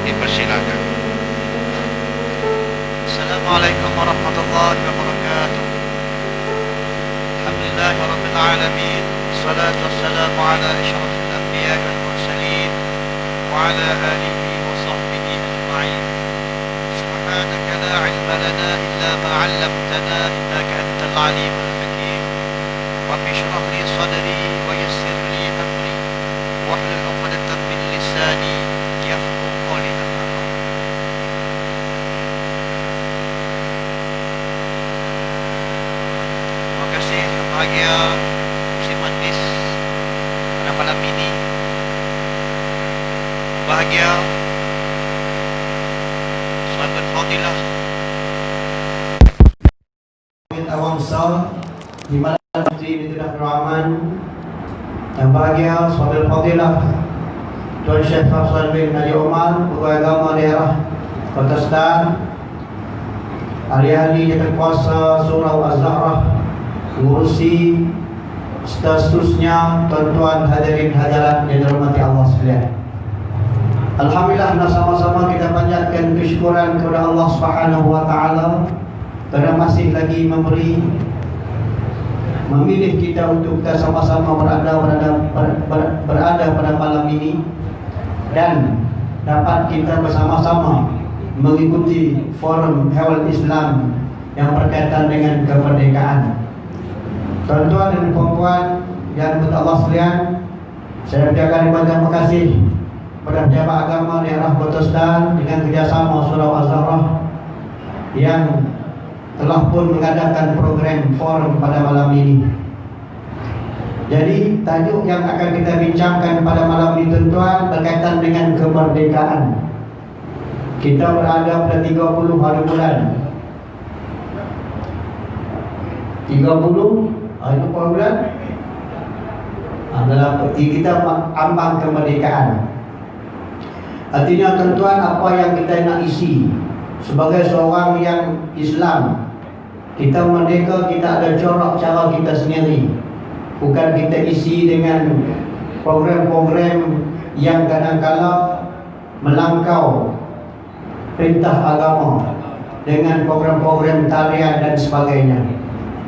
Dipersilakan. Assalamualaikum warahmatullahi wabarakatuh. Alhamdulillahirabbil alamin. Wassalatu wassalamu ala asyrafil anbiya'i wal mursalin wa ala alihi wa sahbihi ajma'in. Subhanaka la 'ilma lana illa ma 'allamtana innaka antal alimul hakim. Rabbi shrah li sadri wa yassir li amri wahlul 'uqdatam min lisani yafqahu qawli. Terima kasih yang bahagia Muslim Majlis pada malam ini. Bahagia sahabat fadilah Awangsa di mana Menteri Binti Abdul Rahman, yang bahagia sahabat fadilah Tuan Syekh Faisal bin Haji Omar, Ketua Agama Daerah Kota Star, ahli-ahli jawatan kuasa Surau Az-Zahrah, mengurusi seterusnya, tuan-tuan hadirin hadirat yang dirahmati Allah sekalian. Alhamdulillah, sama-sama kita panjatkan kesyukuran kepada Allah Subhanahu wa taala kerana masih lagi memilih kita untuk kita sama-sama berada pada malam ini dan dapat kita bersama-sama mengikuti forum Hewan Islam yang berkaitan dengan kemerdekaan. Tuan-tuan dan puan-puan yang berkata Allah sekalian, saya ucapkan terima kasih kepada pejabat agama daerah Kota Star dengan kerjasama Surau Az-Zahrah yang telah pun mengadakan program forum pada malam ini. Jadi tajuk yang akan kita bincangkan pada malam ini tuan-tuan berkaitan dengan kemerdekaan. Kita berada pada 30 hari bulan 30 hari bulan adalah kita ambang kemerdekaan. Artinya tuan-tuan, apa yang kita nak isi sebagai seorang yang Islam, kita merdeka, kita ada corak cara kita sendiri. Bukan kita isi dengan program-program yang kadang-kala melangkau perintah agama dengan program-program tarian dan sebagainya.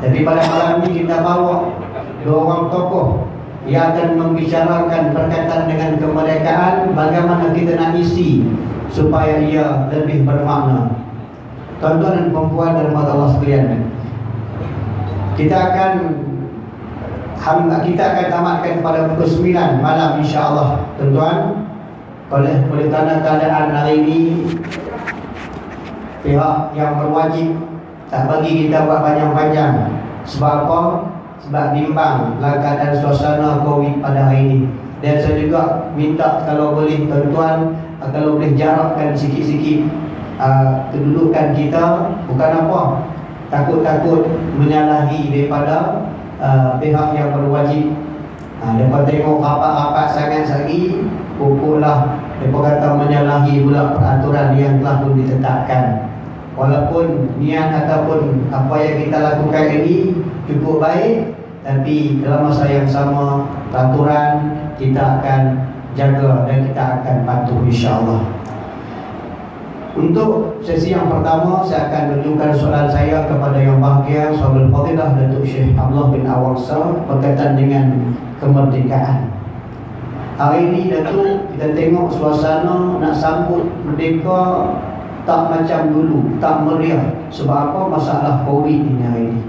Jadi pada malam ini kita bawa dua orang tokoh yang akan membicarakan berkaitan dengan kemerdekaan, bagaimana kita nak isi supaya ia lebih bermakna. Tuan-tuan dan puan-puan dan Allah sekalian, kita akan tamatkan pada pukul 9 malam insya-Allah tuan-tuan. Oleh kerana keadaan hari ini pihak yang berwajib tak bagi kita buat panjang-panjang. Sebab apa? Sebab bimbang keadaan suasana COVID pada hari ini. Dan saya juga minta kalau boleh tuan-tuan, kalau boleh jarakkan sikit-sikit kedudukan kita. Bukan apa, takut-takut menyalahi daripada pihak yang berwajib. Mereka tengok rapat-rapat sangat lagi, pukullah mereka kata menyalahi pula peraturan yang telah pun ditetapkan. Walaupun niat ataupun apa yang kita lakukan ini cukup baik, tapi dalam masa yang sama peraturan kita akan jaga dan kita akan patuh insya-Allah. Untuk sesi yang pertama, saya akan menunjukkan soalan saya kepada yang bahagia Sahabat Fadilah Datuk Syekh Abdullah bin Awangsa berkaitan dengan kemerdekaan. Hari ini Datuk, kita tengok suasana nak sambut merdeka tak macam dulu, tak meriah. Sebab apa? Masalah COVID ini hari ini.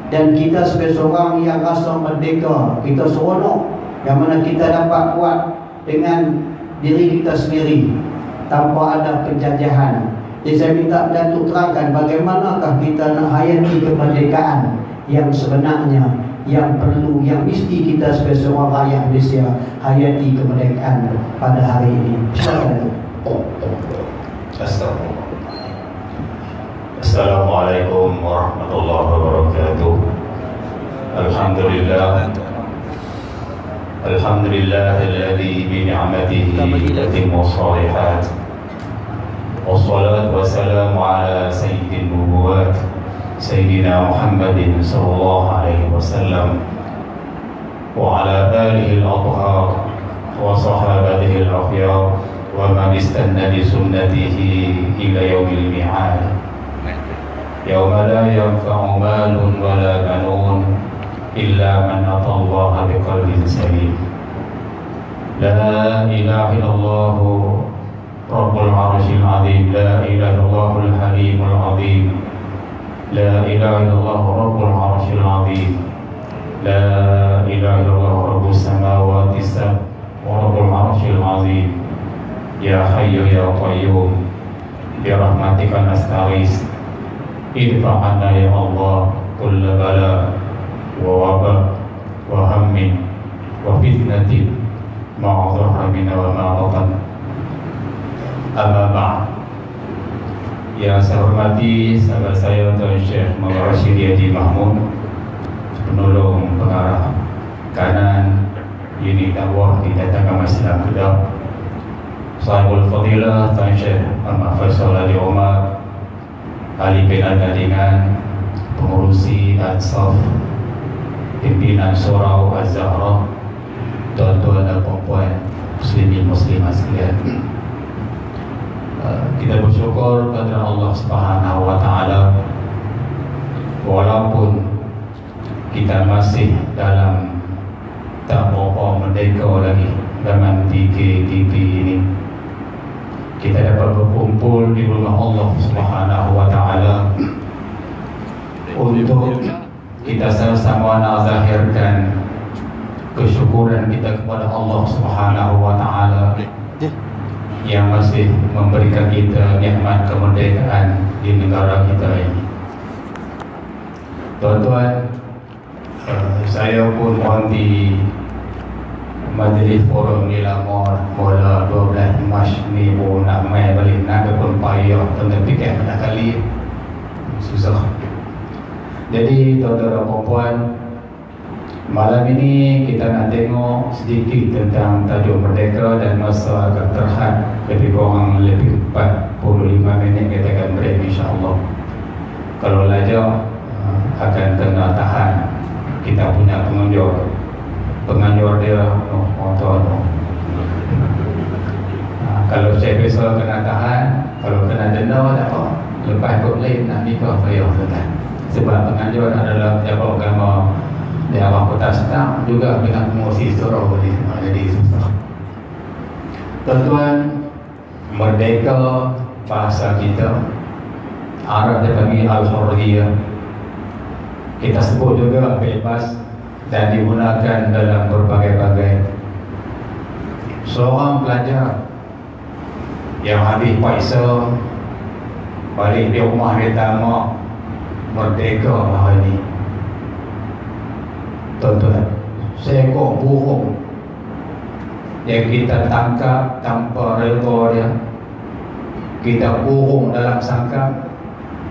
Dan kita sebagai seorang yang rasa merdeka, kita seronok yang mana kita dapat buat dengan diri kita sendiri tanpa ada penjajahan. Jadi saya minta Datuk terangkan bagaimanakah kita nak hayati kemerdekaan yang sebenarnya, yang perlu, yang mesti kita sebagai seorang rakyat Malaysia hayati kemerdekaan pada hari ini. Silakan Datuk. Assalamualaikum warahmatullahi wabarakatuh. Alhamdulillahilladzi bi ni'matihi tatimmu shalihat. Wassalatu wassalamu ala sayyidin nubuwat Sayyidina Muhammadin sallallahu alaihi wasallam wa ala alihi al-athhar wa sahabatihi al-akhyar ومن استنى بسنته إلى يوم الميعاد يوم لا ينفع مال ولا بنون إلا من أتى الله بقلب سليم لا إله إلا الله رب العرش العظيم لا إله إلا الله الحليم العظيم لا إله إلا الله رب العرش العظيم لا إله إلا الله رب السماوات السبع ورب العرش العظيم يا حي يا قيوم برحمتك نستغيث ادفع عنا يا الله كل بلاء ووباء وهم وفتنة ما ظهر منا وما بطن. Amma ba'd. Yang saya hormati sahabat saya Tuan Syekh Muhammad Rashid Haji Mahmud, penolong pengarah kanan unit dakwah di Tatakan Islam Kedah, Sahibul Fadilah Tuan Syekh Muhammad Faisal Ali Omar, ahli bina jaringan, pengurusi Ansaf, pimpinan Surau Az-Zahra, tuan-tuan dan puan-puan muslimin muslimah sekalian. Kita bersyukur kepada Allah Subhanahu wa taala walaupun kita masih dalam tak berapa merdeka lagi zaman 3GP ini, kita dapat berkumpul di rumah Allah Subhanahu wa taala untuk kita sama-sama nak zahirkan kesyukuran kita kepada Allah Subhanahu wa taala yang masih memberikan kita nikmat kemerdekaan di negara kita ini. Tuan-tuan, saya pun di majlis forum ni lama mula 12 Mac ni pun nak main balik nak pun payah tentang fikir pada kali susah. Jadi tuan-tuan dan puan, malam ini kita nak tengok sedikit tentang tajuk merdeka dan masa akan terhad lebih kurang lebih 45 minit kita akan break insya-Allah. Kalau lajak akan kena tahan kita punya penganjur dia kalau saya besok kena tahan, kalau kena denda tak apa, lepas ikut lain nak nikah payah tuan. Sebab penganjur adalah pejabat agama di awal kota Setang juga dengan pengurusi surau boleh, jadi susah. Tuan-tuan, merdeka bahasa kita Arab dia panggil Al-Hurriyah, kita sebut juga bebas dan digunakan dalam berbagai-bagai. Seorang pelajar yang habis paksa balik di rumah dia tamak merdeka hari ini. Tuan-tuan, seekor burung yang kita tangkap tanpa redha dia, kita burung dalam sangkap,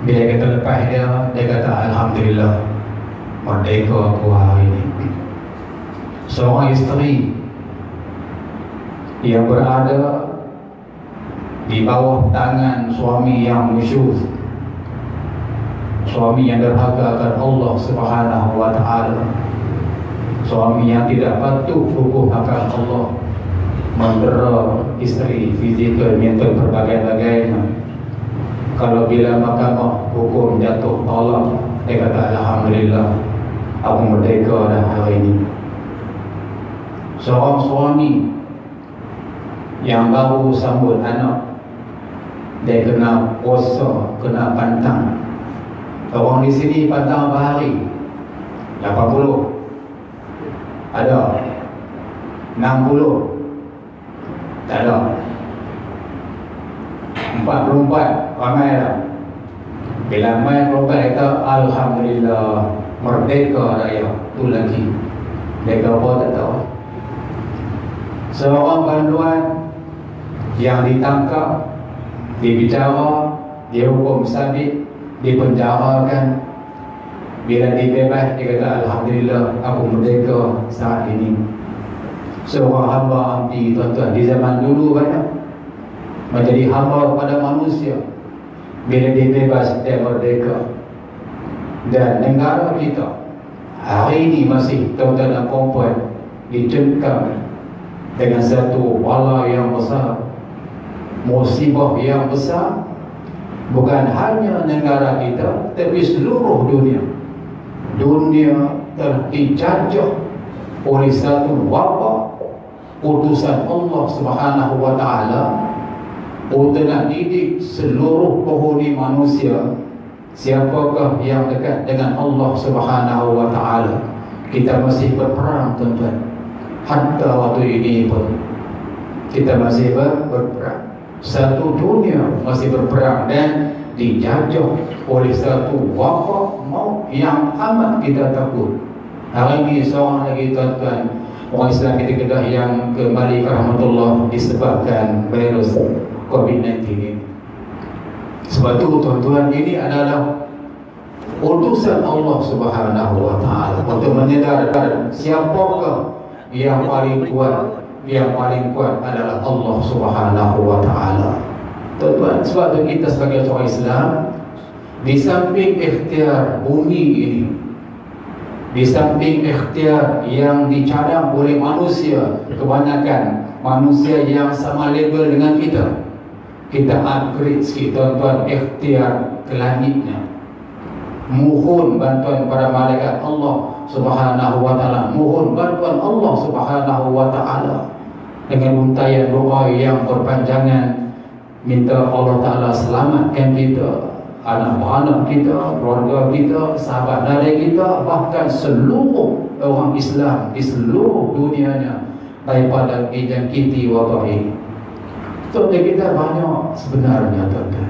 bila kita lepas dia kata Alhamdulillah, merdeka aku hari ini. Seorang isteri yang berada di bawah tangan suami yang musyuz, suami yang derhaka akan Allah Subhanahu wa taala, suami yang tidak patuh hukum akan Allah, mendera isteri fizikal, mental, berbagai-bagainya. Kalau bila mahkamah hukum jatuh tolak, dia kata Alhamdulillah, aku merdeka dah hari ini. Seorang suami yang baru sambut anak, dia kena puasa, kena pantang. Orang di sini pantang berapa hari? 80 ada, 60 tak ada, 44 ramai dah. Bila main program kata Alhamdulillah, merdeka raya tu lagi. Mereka apa tak tahu. Seorang banduan yang ditangkap, dibicara, dihukum sabit, dipenjarakan, bila dibebas dia kata Alhamdulillah, aku merdeka saat ini. Seorang hamba abdi, tuan-tuan, di zaman dulu banyak menjadi hamba kepada manusia, bila dibebas dia merdeka. Dan negara kita hari ini masih, tuan-tuan dan puan-puan, dicengkam dengan satu bala yang besar, musibah yang besar, bukan hanya negara kita, tapi seluruh dunia. Dunia telah dijajah oleh satu wabak utusan Allah Subhanahu wa Ta'ala untuk nak didik seluruh penghuni manusia. Siapakah yang dekat dengan Allah Subhanahu wa Ta'ala? Kita masih berperang, tuan-tuan. Hatta waktu ini pun kita masih berperang. Satu dunia masih berperang dan dijajah oleh satu wabak maut yang amat kita takut. Hari ini seorang lagi, tuan-tuan, orang Islam kita Kedah yang kembali ke rahmatullah disebabkan virus COVID-19 ini. Sebab itu, tuan-tuan, ini adalah utusan Allah Subhanahu wa Ta'ala untuk menyedarkan siapakah yang paling kuat. Yang paling kuat adalah Allah Subhanahu wa Ta'ala. Tuan-tuan, sebab itu kita sebagai orang Islam, di samping ikhtiar bumi ini, di samping ikhtiar yang dicadang oleh manusia, kebanyakan manusia yang sama level dengan kita upgrade sikit, tuan-tuan, ikhtiar ke langitnya. Mohon bantuan para malaikat Allah Subhanahu wa Ta'ala, mohon bantuan Allah Subhanahu wa Ta'ala dengan untayan doa yang berpanjangan, minta Allah Ta'ala selamatkan kita, anak-anak kita, keluarga kita, sahabat dari kita, bahkan seluruh orang Islam di seluruh dunianya daripada dijangkiti wabak ini. Tuan-tuan, kita banyak sebenarnya, tuan-tuan,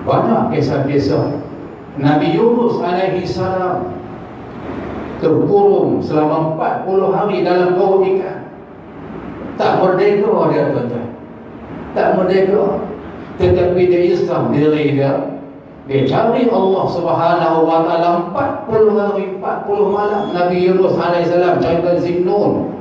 banyak kisah-kisah Nabi Yunus alaihi salam terkurung selama 40 hari dalam bau ikan. Tak merdeka dia, tuan-tuan, tak merdeka. Tetapi dia Islam diri dia, dia cari Allah Subhanahu wa Ta'ala 40 hari 40 malam. Nabi Yunus alaihi salam cari Zinnun,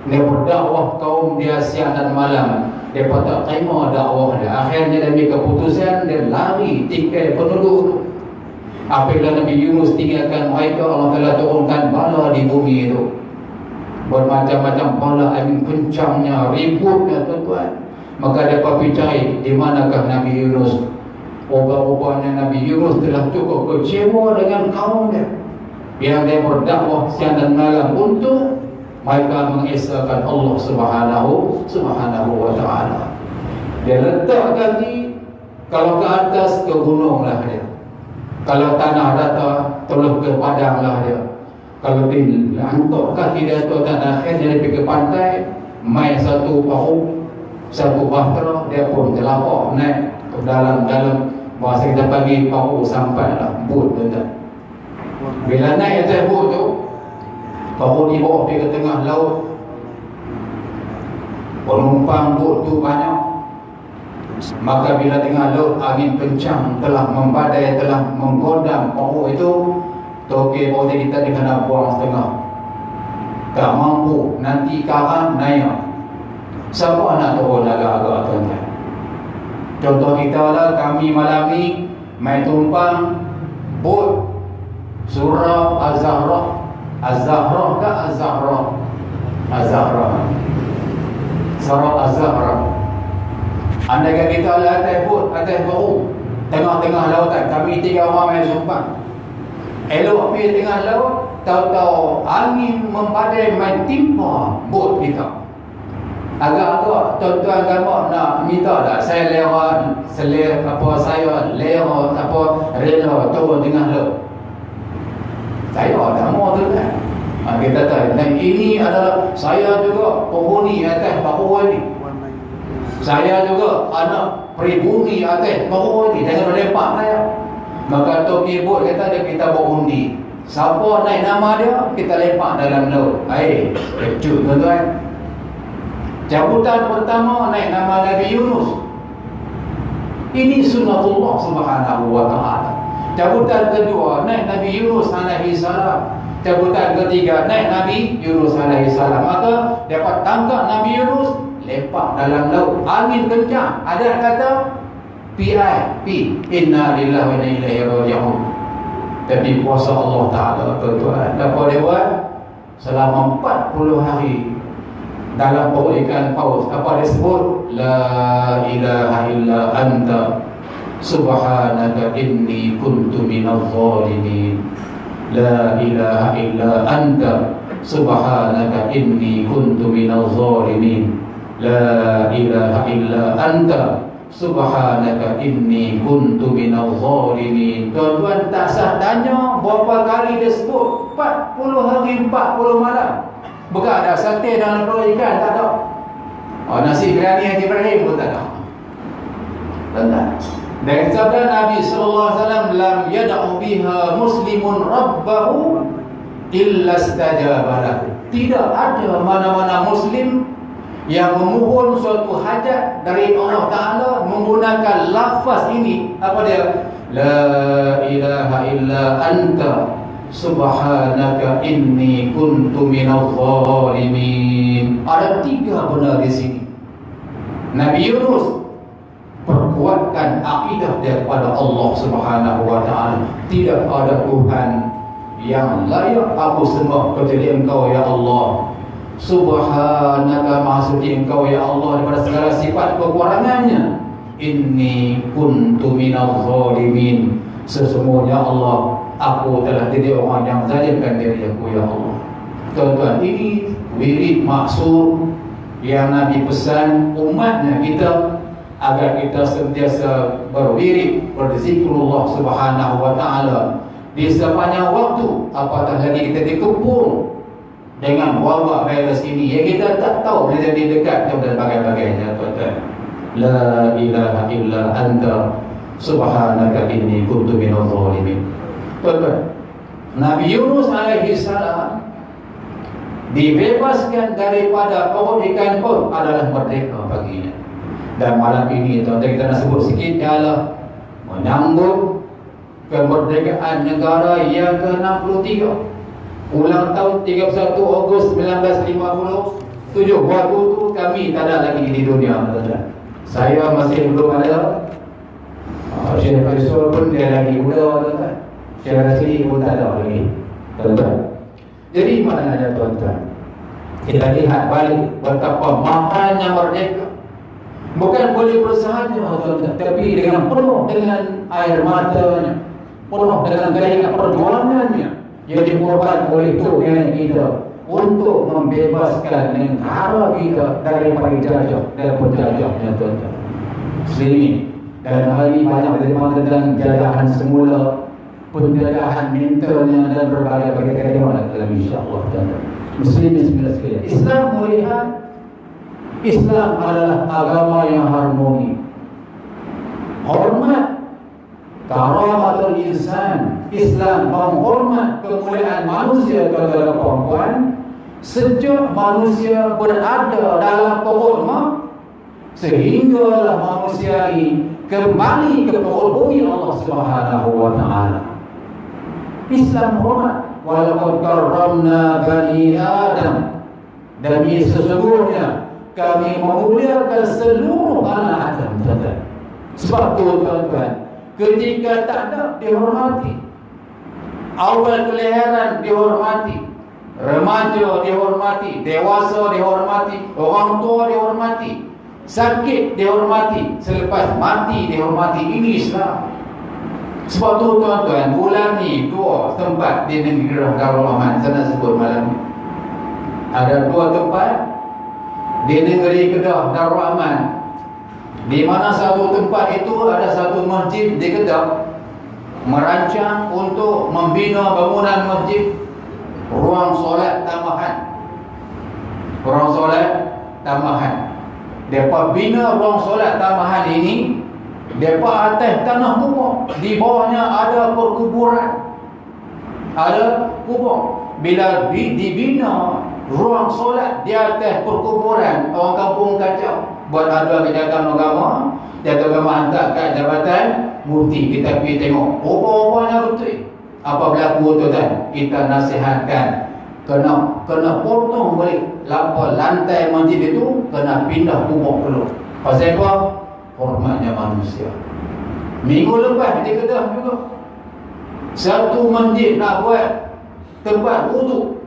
dia berdakwah kaum dia siang dan malam. Dia tak terima dakwah dia. Akhirnya dia ambil keputusan, dia lari tinggal penduduk. Apabila Nabi Yunus tinggalkan mereka, Allah telah turunkan bala di bumi itu, bermacam-macam bala, angin kencangnya, ributnya, tuan-tuan. Maka dia pergi cari di manakah Nabi Yunus. Rupanya Nabi Yunus telah cukup kecewa dengan kaumnya yang dia berdakwah siang dan malam untuk mereka mengesahkan Allah Subhanahu wa Ta'ala. Dia letak kaki, kalau ke atas ke gunung lah dia, kalau tanah rata terus ke padang lah dia, kalau dilantuk kaki dia tu dan akhirnya dia pergi ke pantai, main satu perahu, satu bahtera, dia pun terlapak naik ke dalam bahasa kita panggil perahu sampai lah bot, tuan-tuan. Bila naik atas bot tu, perahu dibawa pergi ke tengah laut, penumpang bot tu banyak. Maka bila tengah laut angin kencang telah membadai, telah menggodam perahu itu, toke perahu kita kena buang setengah, tak mampu, nanti karang naik. Siapa nak turun agak-agak, tuan-tuan? Contoh kita lah, kami malam ni main tumpang bot surau Az-Zahra. Az-Zahra ke Az-Zahra? Az-Zahra, surau Az-Zahra. Andaikan kita lah atas bot, atas perahu, tengah-tengah lautan, kami 3 orang main tumpang. Elok pergi tengah laut, tahu-tahu angin membadai main timpa bot kita. Agak-agak tuan-tuan gambar nak minta tak saya lera rela turun tengah laut. Saya tak mau, tuan-tuan. Kita tahu, dan ini adalah saya juga penghuni atas perahu ini. Saya juga anak pribumi atas perahu ini. Jangan lepak saya. Maka toki bot kata kita berundi, siapa naik nama dia, kita lepak dalam laut. Kecil, tuan-tuan. Cabutan pertama naik nama Nabi Yunus. Ini sunnatullah Subhanahu wa Ta'ala. Cabutan kedua naik Nabi Yunus alaihi salam. Cabutan ketiga naik Nabi Yunus alaihi salam. Maka dapat tangkap Nabi Yunus, lepak dalam laut, angin kencang. Ada kata P.I.P. Inna lillahi wa inna ilaihi raji'un. Tapi kuasa Allah Ta'ala, tuan-tuan, dapat dia buat selama 40 hari dalam perut ikan paus, apa dia sebut? La ilaha illa anta subhanaka inni kuntu minadh dhalimin. La ilaha illa anta subhanaka inni kuntu minadh dhalimin. La ilaha illa anta subhanaka inni kuntu minadh dhalimin. Tuan-tuan tak sah tanya berapa kali dia sebut? 40 hari 40 malam. Bukan ada sate dalam perut ikan, tak ada. Nasi biryani Haji Ibrahim pun tak ada. Tentang. Dan sabda Nabi SAW, lam yada'u biha muslimun rabbahu illa istajaba lahu. Tidak ada mana-mana muslim yang memohon suatu hajat dari Allah Ta'ala menggunakan lafaz ini. Apa dia? La ilaha illa anta subhanaka inni kuntu minadh dhalimin. Ada 3 benda di sini. Nabi Yunus perkuatkan akidah daripada Allah Subhanahu wa taala. Tidak ada Tuhan yang layak aku sembah kecuali Engkau ya Allah. Subhanaka, maha suci Engkau ya Allah daripada segala sifat kekurangannya. Inni kuntu minadh dhalimin. Sesungguhnya Allah, aku telah jadi orang yang zalimkan diri aku ya Allah. Tuan-tuan, ini wirid maksud yang Nabi pesan umatnya kita agar kita sentiasa berwirid, berzikrullah Subhanahu wa taala di sepanjang waktu, apatah lagi kita dikepung dengan wabak virus ini yang kita tak tahu bila jadi dekat dan sebagainya. Tuan-tuan, la ilaha illa anta subhanaka inni kuntu minadh dhalimin. Tuan-tuan, Nabi Yunus alaihi salam dibebaskan daripada perut ikan pun adalah merdeka baginya. Dan malam ini tuan-tuan, kita nak sebut sikit ialah menyambut kemerdekaan negara yang ke-63, ulang tahun 31 Ogos 1957. Waktu tu kami tak ada lagi di dunia, tuan-tuan. Saya masih belum ada. Syekh Faisal pun dia lagi muda, tuan-tuan. Syekh Rasli pun tak ada lagi, tuan-tuan. Jadi mana ada, tuan-tuan, kita lihat balik betapa mahalnya merdeka. Bukan boleh bersahaja, tuan-tuan, tapi dengan penuh dengan air matanya, penuh dengan keringat perjuangannya yang dikorban oleh Tuhan kita untuk membebaskan negara kita dari penjajah dan penjajahnya, tuan-tuan. Muslimin, dan hari ini banyak berbicara tentang jajahan semula, penjajahan mentalnya dan berbagai-bagai kerimahan dalam insya-Allah, tuan-tuan. Muslimin sekalian, Islam melihat Islam adalah agama yang harmoni, hormat karamatul insan. Islam menghormat kemuliaan manusia kepada perempuan sejak manusia berada dalam perut mak, sehinggalah manusia ini kembali ke perut bumi Allah Subhanahu wa taala. Islam hormat, walaqad karramna bani Adam, demi sesungguhnya kami memuliakan seluruh anak Adam, tuan-tuan. Sebab tu, tuan-tuan, ketika tak ada dihormati, awal kelahiran dihormati, remaja dihormati, dewasa dihormati, orang tua dihormati, sakit dihormati, selepas mati dihormati. Ini Islam. Sebab tu, tuan-tuan, bulan ni 2 tempat di negeri Darul Aman, saya nak sebut malam ni. Ada 2 tempat di negeri Kedah Darul Aman, di mana satu tempat itu ada satu masjid di Kedah merancang untuk membina bangunan masjid, ruang solat tambahan. Ruang solat tambahan. Depa bina ruang solat tambahan ini, depa atas tanah kubur, di bawahnya ada perkuburan, ada kubur. Bila dibina ruang solat di atas perkuburan, orang kampung kacau, buat aduan kejahatan agama. Kejahatan agama hantar kat jabatan mufti, kita pergi tengok rupa-rupanya betul. Apa berlaku, tuan-tuan? Kita nasihatkan kena potong balik lantai masjid itu, kena pindah kubur dulu. Pasal apa? Hormatnya manusia. Minggu lepas di Kedah juga, satu masjid nak buat tempat wuduk,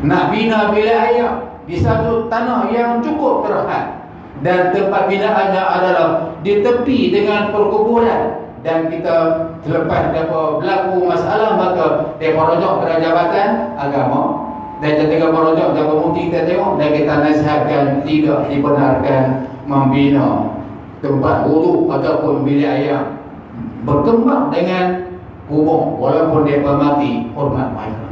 nak bina bilik air, di satu tanah yang cukup terhad, dan tempat binaannya adalah di tepi dengan perkuburan. Dan kita selepas dapat berlaku masalah, maka mereka rojok pada jabatan agama, dan ketika merojok dapat mufti kita tengok, dan kita nasihatkan tidak dibenarkan membina tempat wuduk ataupun bilik air berkembang dengan kubur walaupun mereka mati. Hormat mereka.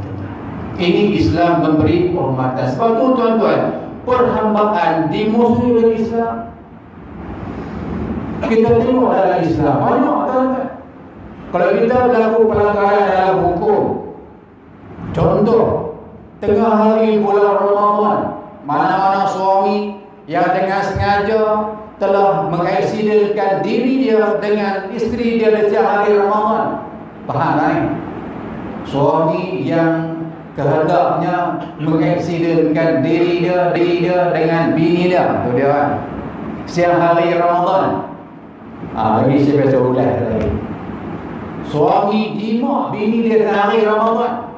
Ini Islam memberi hormatan. Sebab itu tuan-tuan, perhambaan dimusuhi Islam. Kita tengok dalam Islam banyak tuan-tuan. Kalau kita berlaku pelanggaran dalam hukum, contoh tengah hari bulan Ramadan, mana-mana suami yang dengan sengaja telah mengaksidentkan diri dia dengan isteri dia di hari Ramadan. Faham kan? Suami yang kehendaknya mengaksidentkan diri dia dengan bini dia, tu dia kan. Siang hari Ramadan. Ini saya biasa ulang lagi. Suami jima bini dia hari Ramadan,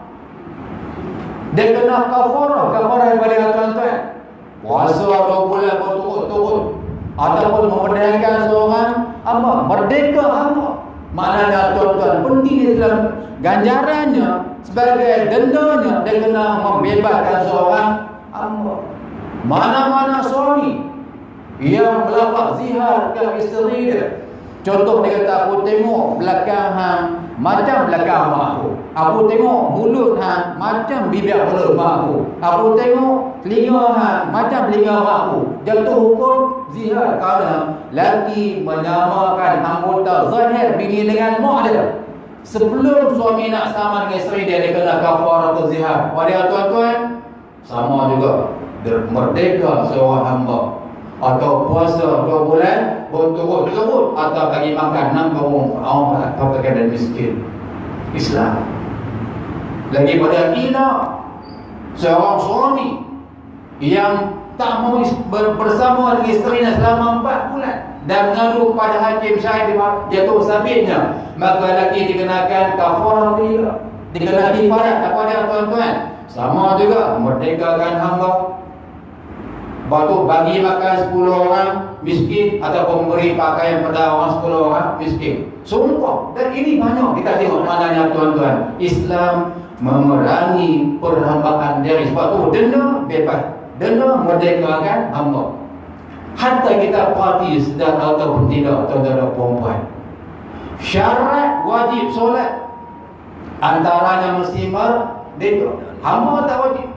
dia kena kafarah daripada tuan-tuan. Puasa 2 bulan berturut-turut, ataupun memerdekakan seorang hamba, merdeka hamba. Maknanya tuan-tuan, penting dalam ganjarannya sebagai dendanya, dia kena membebaskan seorang hamba. Mana-mana suami yang melakukan zihar ke isteri dia, contoh dia kata, aku tengok belakang hang macam belakang mak aku tengok mulut hang macam bibir mulut mak aku tengok telinga hang macam telinga mak aku, jatuh hukum zihar kerana laki menyamakan anggota zahir bini dengan mak dia. Sebelum suami nak sama dengan isteri dia, dia kena kafarah zihar. Pada tuan-tuan, sama juga merdeka seorang hamba, atau puasa 2 bulan berturut-turut, atau bagi makan 6 orang fakir dan miskin. Islam. Lagi pada kita, seorang suami yang tak mau bersama dengan isterinya selama 4 bulan dan mengadu pada hakim syahid jatuh sabitnya, maka lelaki dikenakan kafarah dia, dikenakan farat kepada tuan-tuan. Sama juga merdekakan hamba, bagi makan 10 orang miskin, ataupun memberi pakaian pada orang 10 orang miskin. Sumpah. Dan ini banyak kita tengok maknanya tuan-tuan. Islam memerangi perhambaan dari, sebab tu denda bebas, denda merdekakan hamba. Hatta kita parti sedang ataupun tidak, tuan-tuan perempuan, syarat wajib solat antaranya mesti merdeka, hamba tak wajib.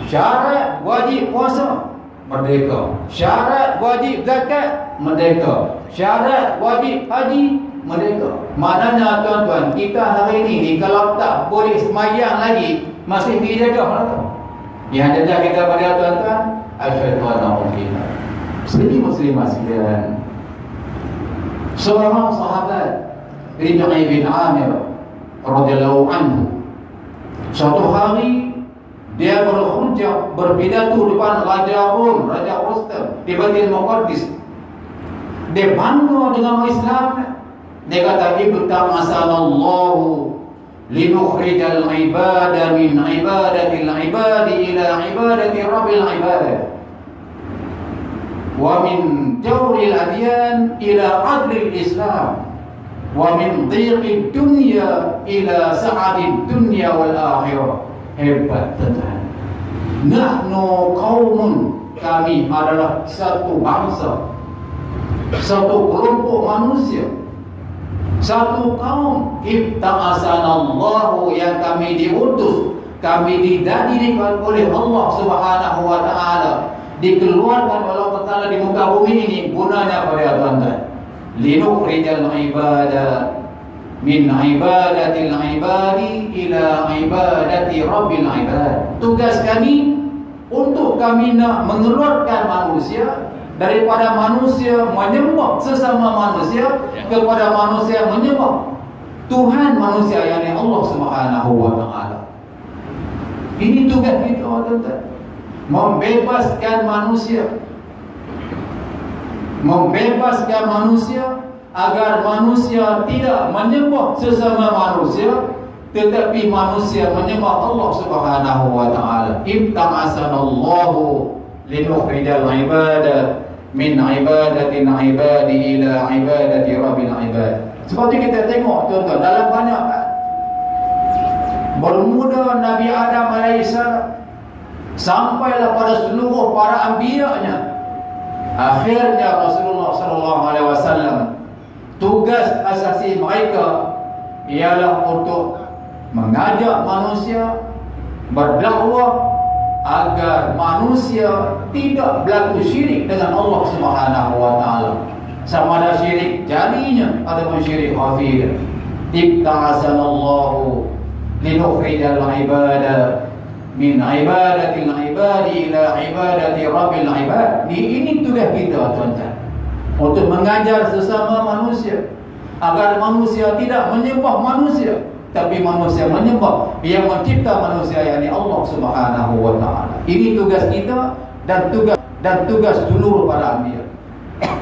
Syarat wajib puasa, merdeka. Syarat wajib zakat, merdeka. Syarat wajib haji, merdeka. Maknanya tuan-tuan, kita hari ini kalau tak boleh semayang lagi, masih dijaga. Yang jaga kita pada tuan-tuan, asyhadu anna Muhammadan. Sekali muslimah sekalian, seorang sahabat Rabi' bin Amir radhiyallahu anhu, suatu hari dia berhujjah, berpidato depan Raja Rum, Raja Rustam di Baitul Maqdis. Dia bangga dengan Islam. Dia kata, ibta'asallahu linukhrijal ibada min ibadatil ibadi ila ibadati rabbil ibad, wa min jawril adyan ila adlil Islam, wa min dhiqid dunya ila sa'adid dunya wal akhirah. Hebat tuan-tuan. Nahnu qaumun, kami adalah satu bangsa, satu kelompok manusia, satu kaum. Ibta'asanallahu, yang kami diutus, kami didadikan oleh Allah Subhanahu wa ta'ala, dikeluarkan oleh Allah Ta'ala di muka bumi ini. Gunanya pada tuan-tuan, linukhrijal ibadah min ibadatil ibadi ila ibadati rabbil ibad. Tugas kami untuk kami nak mengeluarkan manusia daripada manusia menyembah sesama manusia kepada manusia menyembah Tuhan manusia, yakni Allah Subhanahu wa ta'ala. Ini tugas kita, tuan-tuan. Membebaskan manusia, membebaskan manusia agar manusia tidak menyembah sesama manusia tetapi manusia menyembah Allah Subhanahu wa taala. Ibta'asanallahu linukhrijal ibadah min ibadatin ibadi ila ibadati rabbil ibad. Seperti kita tengok tuan-tuan dalam banyak bermula Nabi Adam alaihissalam sampailah pada seluruh para anbiya-Nya. Akhirnya Rasulullah sallallahu alaihi wasallam tugas asasi mereka ialah untuk mengajak manusia berdakwah agar manusia tidak berlaku syirik dengan Allah Subhanahu wa taala. Sama ada syirik jarinya ataupun syirik khafi. Ibta'asanallahu linukhrijal ibadah min ibadatil ibadi ila ibadati rabbil ibad. Ini tugas kita tuan-tuan, untuk mengajar sesama manusia agar manusia tidak menyembah manusia, tapi manusia menyembah yang mencipta manusia, yakni Allah Subhanahu wa taala. Ini tugas kita dan tugas seluruh para anbiya.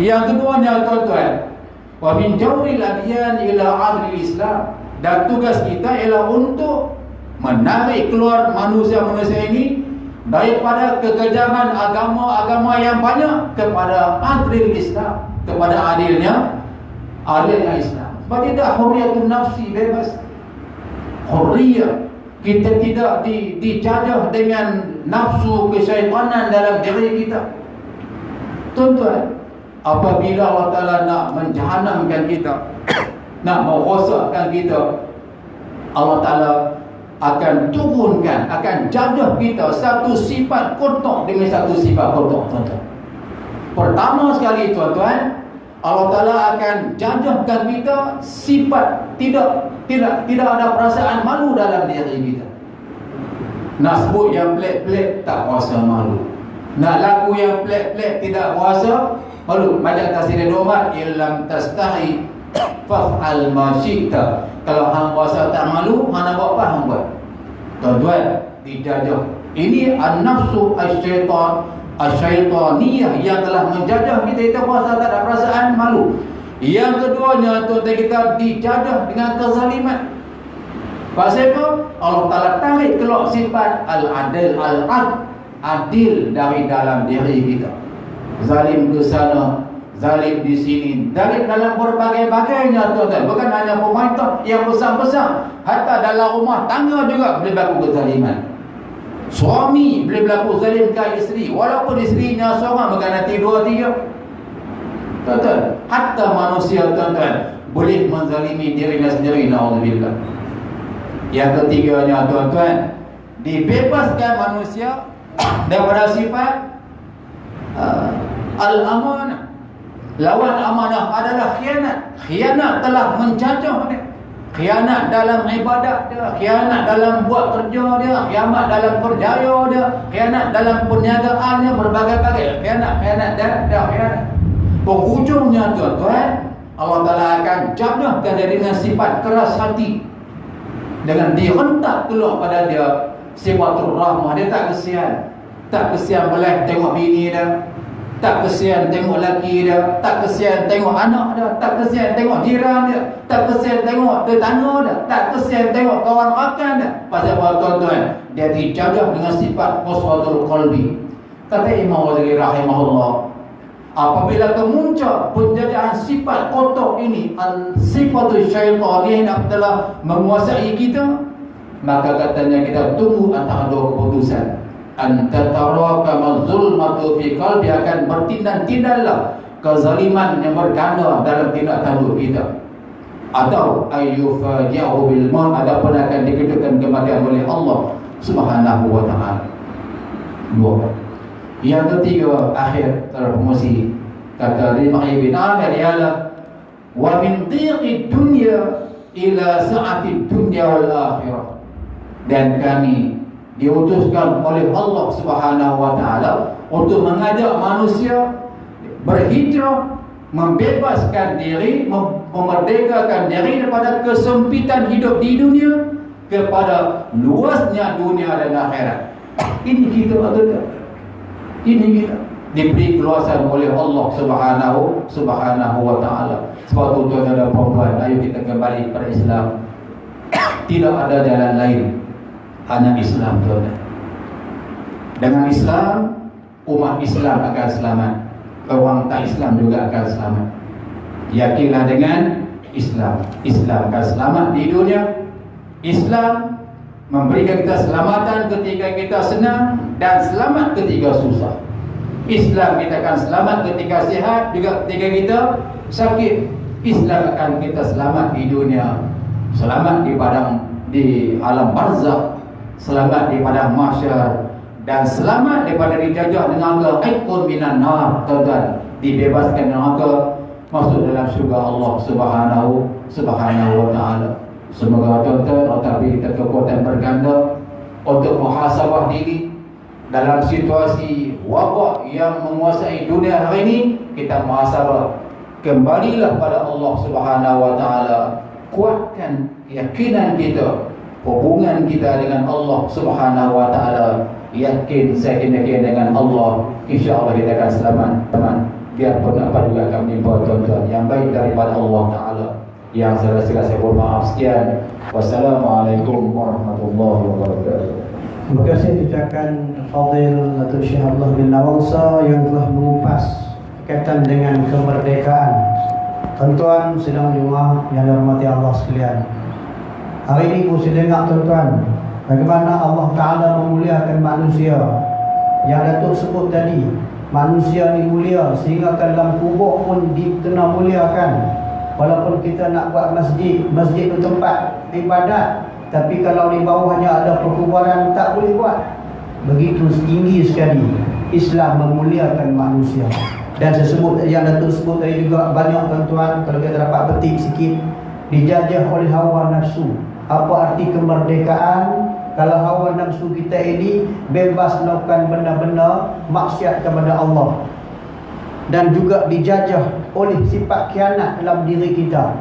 Yang keduanya tuan-tuan, wa min jawril adyan ila adlil Islam, dan tugas kita ialah untuk menarik keluar manusia-manusia ini daripada kekejaman agama-agama yang banyak kepada adil Islam, kepada adilnya Islam. Sebab tidak hurriyatun nafsi, bebas hurriyah. Kita tidak dijajah dengan nafsu kesyaitanan dalam diri kita. Tuan-tuan, apabila Allah Ta'ala nak menjahanamkan kita, nak merosakkan kita, Allah Ta'ala akan turunkan, akan jajah kita satu sifat kotor dengan satu sifat kotor, tuan-tuan. Pertama sekali tuan-tuan, Allah Ta'ala akan jajahkan kita sifat tidak ada perasaan malu dalam diri kita. Nak sebut yang pelik-pelik tak rasa malu, nak lagu yang pelik-pelik tidak rasa malu. Macam Tasirul Umar, illam tastahi fa'al ma syi'ta. Kalau hang rasa tak malu, hang nak buat apa hang buat. Tuan-tuan, dijajah. Ini an-nafsu asyaitaniyah yang telah menjajah kita rasa tak ada perasaan malu. Yang keduanya, tuan-tuan, kita dijajah dengan kezaliman. Pasal apa? Allah Ta'ala tarik keluar sifat al-adil, adil dari dalam diri kita. Zalim ke sana, zalim di sini, zalim dalam berbagai-bagainya tuan-tuan. Bukan hanya pemerintah yang besar-besar, hatta dalam rumah tangga juga boleh berlaku kezaliman. Suami boleh berlaku zalim ke isteri, walaupun isterinya seorang, bukan nanti dua tiga. Tuan-tuan, hatta manusia tuan-tuan boleh menzalimi dirinya sendiri, na'udzubillah. Yang ketiganya tuan-tuan, dibebaskan manusia daripada sifat al-amanah. Lawan amanah adalah khianat. Khianat telah menjajah dia. Khianat dalam ibadat dia, khianat dalam buat kerja dia, khianat dalam kerjaya dia, khianat dalam perniagaan dia, berbagai-bagai khianat dan khianat. Penghujungnya tuan-tuan, Allah Ta'ala akan jajahkan dia dengan sifat keras hati, dengan dihentak keluar pada dia sifatul rahmah. Dia tak kesian boleh tengok bini dia, tak kesian tengok laki dia, tak kesian tengok anak dia, tak kesian tengok jiran dia, tak kesian tengok tetangga dia, tak kesian tengok kawan rakan dia. Pasal apa tuan-tuan? Dia dijajah dengan sifat qaswatul qalbi. Kata Imam Ghazali rahimahullah, apabila kemuncak penjajahan sifat kotor ini, sifatul syaitan yang telah menguasai kita, maka katanya kita tunggu antara dua keputusan. Antatara kama zulmatu fi qalbi, akan bertindak-tindaklah kezaliman yang berganda dalam tindak tanduk kita, atau ayyufaji'u bil maut, ataupun akan dikejutkan kematian oleh Allah Subhanahu wa taala. Dua. Yang ketiga, akhir terpromosi, kata Rib'i bin Amir ialah wa min dhiqid dunya ila sa'atid dunya wal akhirah. Dan kami diutuskan oleh Allah Subhanahu wa taala untuk mengajak manusia berhijrah, membebaskan diri, memerdekakan diri daripada kesempitan hidup di dunia kepada luasnya dunia dan akhirat. Ini kita betul. Ini kita diberi keluasan oleh Allah Subhanahu wa taala. Sebab tu tuan dan puan, ayo kita kembali pada Islam. Tidak ada jalan lain, hanya Islam, tuan. Dengan Islam, umat Islam akan selamat, orang tak Islam juga akan selamat. Yakinlah dengan Islam, Islam akan selamat di dunia. Islam memberikan kita selamatan ketika kita senang dan selamat ketika susah. Islam kita akan selamat ketika sihat, juga ketika kita sakit. Islam akan kita selamat di dunia, selamat di alam barzakh, selamat di padang mahsyar, dan selamat daripada dijajah neraka, aikun minan nar, tuan-tuan, dibebaskan neraka, masuk dalam syurga Allah Subhanahu wa taala. Semoga tuan-tuan otak kita kekuatan berganda untuk muhasabah diri dalam situasi wabak yang menguasai dunia hari ini. Kita muhasabah, kembalilah pada Allah Subhanahu wa taala, kuatkan keyakinan kita, hubungan kita dengan Allah Subhanahu wa taala. Yakin, saya yakin dengan Allah, insya-Allah kita akan selamat. Biarpun apa juga akan menimpa tuan-tuan, yang baik daripada Allah taala. Yang saya mohon maaf. Sekian. Wassalamualaikum warahmatullahi wabarakatuh. Terima kasih ucapan Fadil Datuk Syekh Abdullah bin Nawalsa yang telah mengupas berkaitan dengan kemerdekaan. Tuan-tuan sidang Jumaat yang dirahmati Allah sekalian, hari ini saya dengar tuan-tuan bagaimana Allah Ta'ala memuliakan manusia. Yang Datuk sebut tadi, manusia ni mulia sehingga dalam kubur pun dikena muliakan. Walaupun kita nak buat masjid itu tempat ibadat, tapi kalau di bawahnya ada perkuburan tak boleh buat. Begitu tinggi sekali Islam memuliakan manusia. Dan sesebut yang Datuk sebut tadi juga banyak tuan-tuan, kalau kita dapat petik sikit, dijajah oleh hawa nafsu. Apa arti kemerdekaan? Kalau hawa nafsu kita ini bebas melakukan benda-benda maksiat kepada Allah, dan juga dijajah oleh sifat khianat dalam diri kita.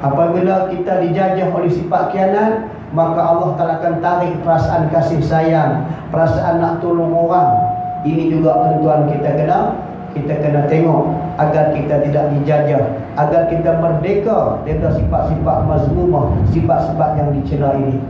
Apabila kita dijajah oleh sifat khianat, maka Allah Ta'ala akan tarik perasaan kasih sayang, perasaan nak tolong orang. Ini juga tuan-tuan kita kena tengok agar kita tidak dijajah, agar kita merdeka daripada sifat-sifat mazmumah, sifat-sifat yang dicela ini.